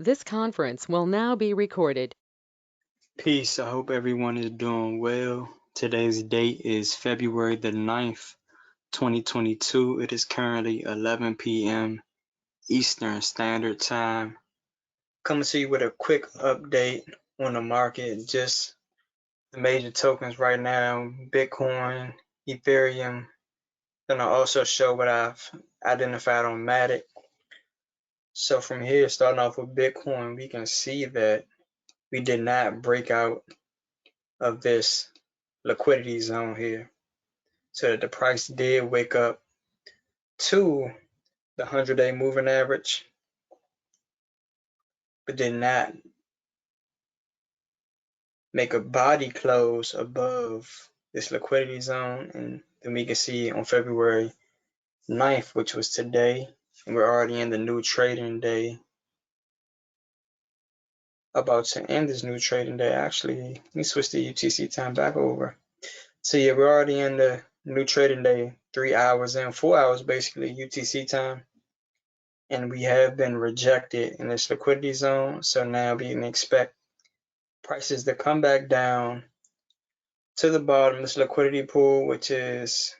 This conference will now be recorded. Peace. I hope everyone is doing well. Today's date is February the 9th, 2022. It is currently 11 p.m. Eastern Standard Time. Coming to you with a quick update on the market. Just the major tokens right now: Bitcoin, Ethereum. Then I'll also show what I've identified on Matic. So from here, starting off with Bitcoin, we can see that we did not break out of this liquidity zone here, so that the price did wake up to the 100-day moving average, but did not make a body close above this liquidity zone. And then we can see on February 9th, which was today, and we're already in the new trading day, about to end this new trading day. Actually, let me switch the UTC time back over. So yeah, we're already in the new trading day, 3 hours in, 4 hours basically UTC time, and we have been rejected in this liquidity zone. So now we can expect prices to come back down to the bottom of this liquidity pool, which is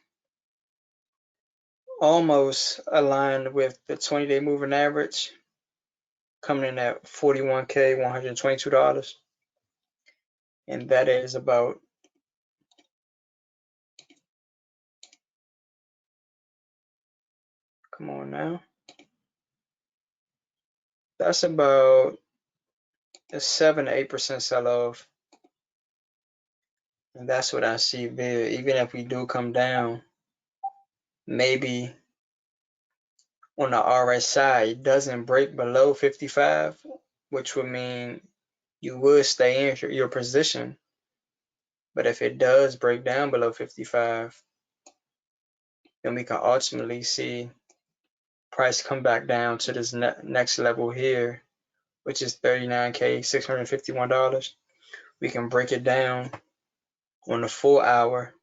almost aligned with the 20-day moving average, coming in at $41K, $122. And that is about come on now. That's about a 7 to 8% sell off. And that's what I see there. Even if we do come down, maybe on the RSI, it doesn't break below 55, which would mean you would stay in your position. But if it does break down below 55, then we can ultimately see price come back down to this next level here, which is $39K, $651. We can break it down on the 4 hour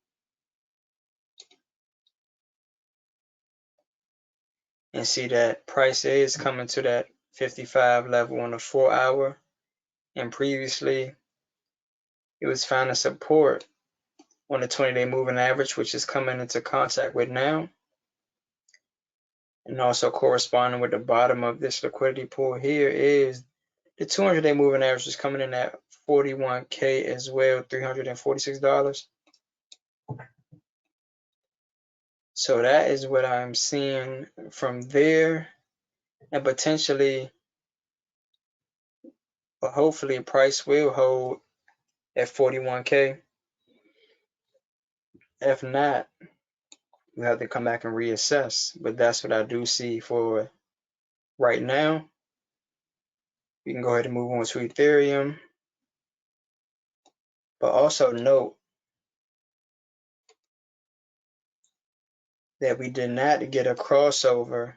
and see that price is coming to that 55 level on the 4 hour. And previously, it was finding support on the 20-day moving average, which is coming into contact with now. And also corresponding with the bottom of this liquidity pool here is the 200-day moving average is coming in at 41K as well, $346. So that is what I'm seeing from there. And potentially, but hopefully, price will hold at 41K. If not, we have to come back and reassess. But that's what I do see for right now. We can go ahead and move on to Ethereum. But also note that we did not get a crossover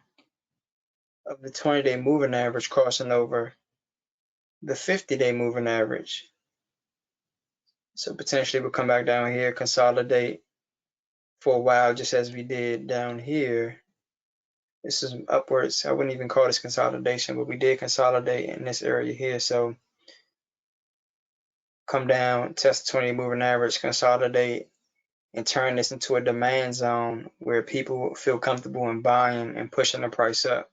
of the 20-day moving average crossing over the 50-day moving average. So potentially we'll come back down here, consolidate for a while, just as we did down here. This is upwards. I wouldn't even call this consolidation, but we did consolidate in this area here. So come down, test the 20 moving average, consolidate, and turn this into a demand zone where people feel comfortable in buying and pushing the price up.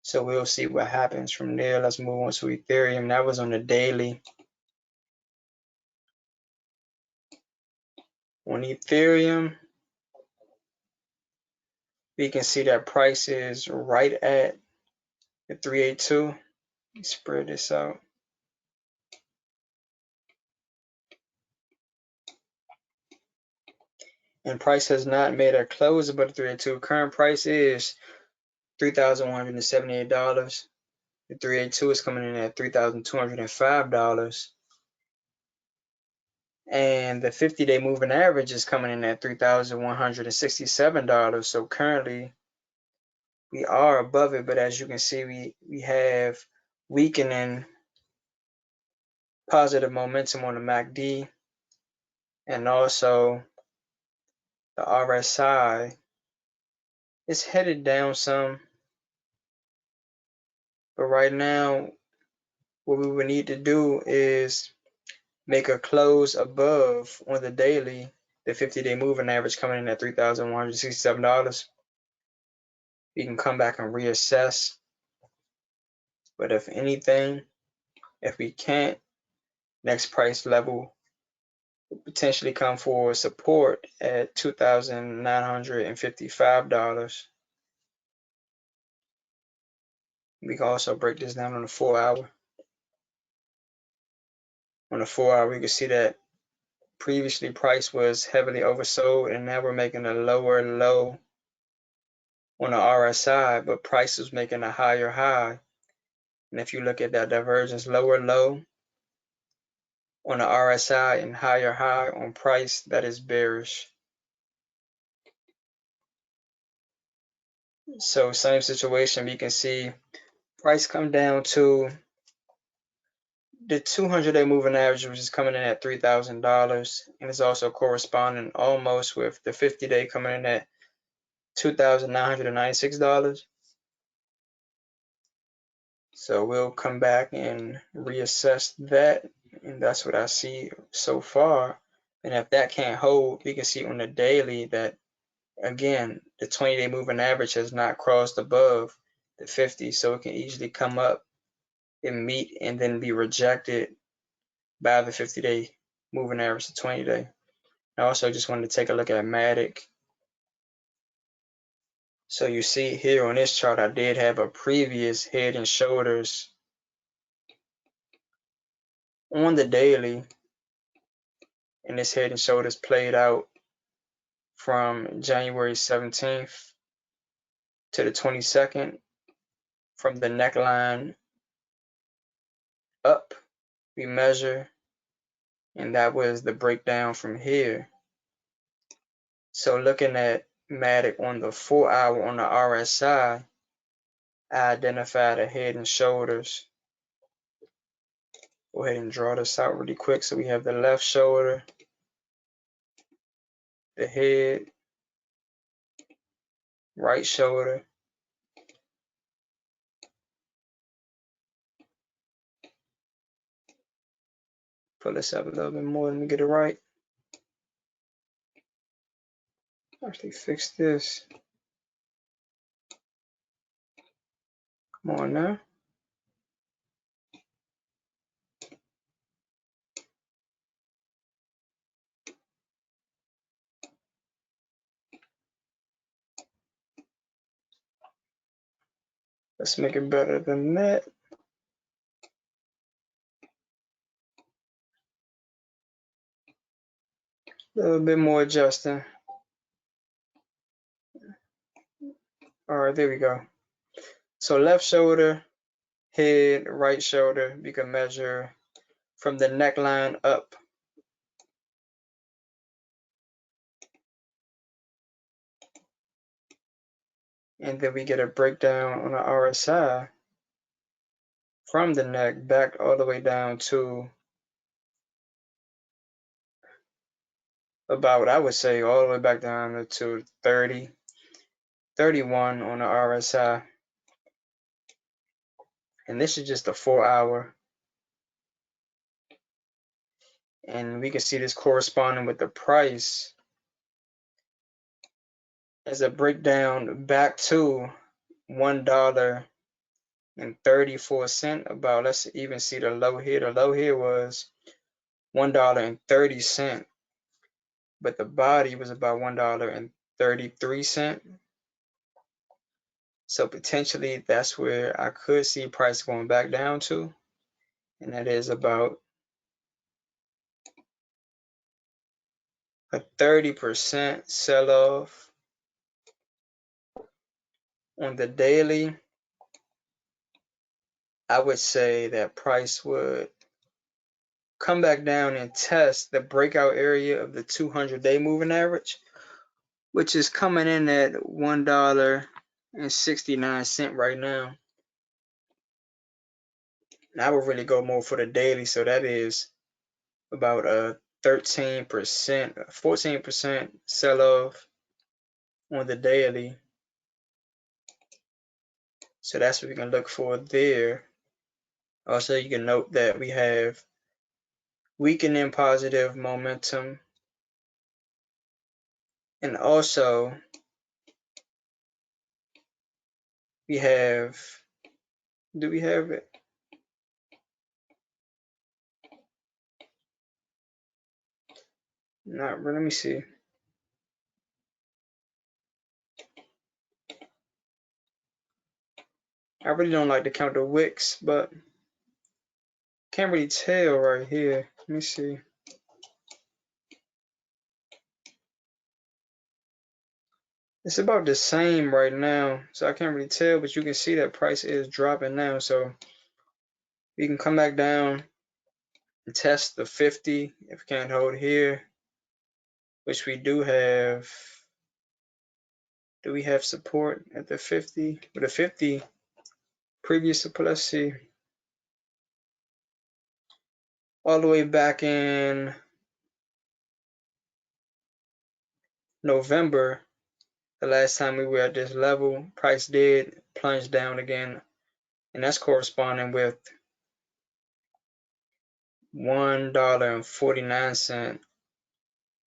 So we'll see what happens from there. Let's move on to Ethereum. That was on the daily. On Ethereum, we can see that price is right at the 382. Let me spread this out. And price has not made a close above the 382. Current price is $3,178. The 382 is coming in at $3,205. And the 50-day moving average is coming in at $3,167. So currently we are above it, but as you can see, we have weakening positive momentum on the MACD, and also the RSI is headed down some, But right now, what we would need to do is make a close above on the daily, the 50-day moving average coming in at $3,167. We can come back and reassess. But if anything, if we can't, next price level will potentially come for support at $2,955. We can also break this down on the 4-hour. On the 4-hour, we can see that previously price was heavily oversold, and now we're making a lower low on the RSI, but price is making a higher high. And if you look at that divergence, lower low on the RSI and higher high on price, that is bearish. So same situation, we can see price come down to the 200-day moving average, which is coming in at $3,000, and it's also corresponding almost with the 50-day coming in at $2,996. So we'll come back and reassess that, and that's what I see so far. And if that can't hold, we can see on the daily that, again, the 20-day moving average has not crossed above the 50, so it can easily come up and meet and then be rejected by the 50-day moving average, the 20-day. I also just wanted to take a look at Matic. So you see here on this chart, I did have a previous head and shoulders on the daily, and this head and shoulders played out from January 17th to the 22nd. From the neckline up, we measure, and that was the breakdown from here. So looking at Matic on the 4-hour on the RSI, I identified a head and shoulders. Go ahead and draw this out really quick. So we have the left shoulder, the head, right shoulder, pull this up a little bit more. Let me get it right. Actually fix this. Come on now. Let's make it better than that. A little bit more adjusting. All right, there we go. So left shoulder, head, right shoulder, we can measure from the neckline up. And then we get a breakdown on the RSI from the neck back all the way down to about, I would say, all the way back down to 30, 31 on the RSI. And this is just a 4-hour. And we can see this corresponding with the price as a breakdown back to $1.34 about. Let's even see the low here. The low here was $1.30, but the body was about $1.33. So potentially that's where I could see price going back down to, and that is about a 30% sell-off on the daily. I would say that price would come back down and test the breakout area of the 200-day moving average, which is coming in at $1.69 right now. And I would really go more for the daily, so that is about a 13%, 14% sell-off on the daily. So that's what we can look for there. Also, you can note that we have weakening positive momentum. And also, we have, do we have it? Not really. Let me see. I really don't like to count the wicks, but can't really tell right here. Let me see. It's about the same right now, so I can't really tell, but you can see that price is dropping now. So we can come back down and test the 50 if we can't hold here, which we do have. Do we have support at the 50? With the 50 previous support, let's see. All the way back in November, the last time we were at this level, price did plunge down again, and that's corresponding with $1.49.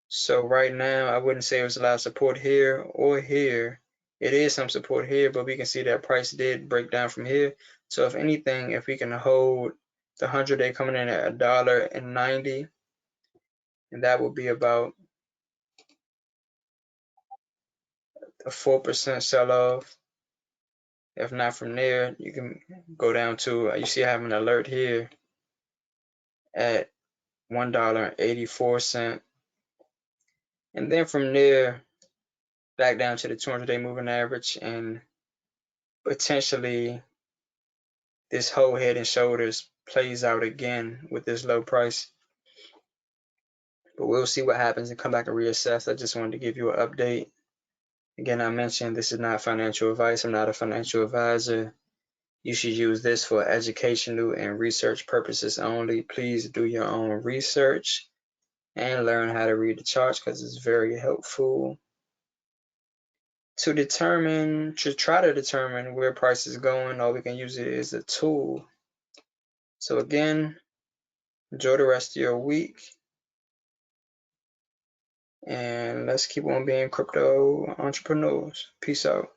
So right now, I wouldn't say it was a lot of support here or here. It is some support here, but we can see that price did break down from here. So if anything, if we can hold the 100-day coming in at $1.90, and that will be about a 4% sell-off. If not from there, you can go down to, you see I have an alert here at $1.84. And then from there, back down to the 200-day moving average, and potentially this whole head and shoulders plays out again with this low price. But we'll see what happens and come back and reassess. I just wanted to give you an update. Again, I mentioned this is not financial advice. I'm not a financial advisor. You should use this for educational and research purposes only. Please do your own research and learn how to read the charts because it's very helpful to try to determine where price is going. All we can use it as a tool. So again, enjoy the rest of your week. And let's keep on being crypto entrepreneurs. Peace out.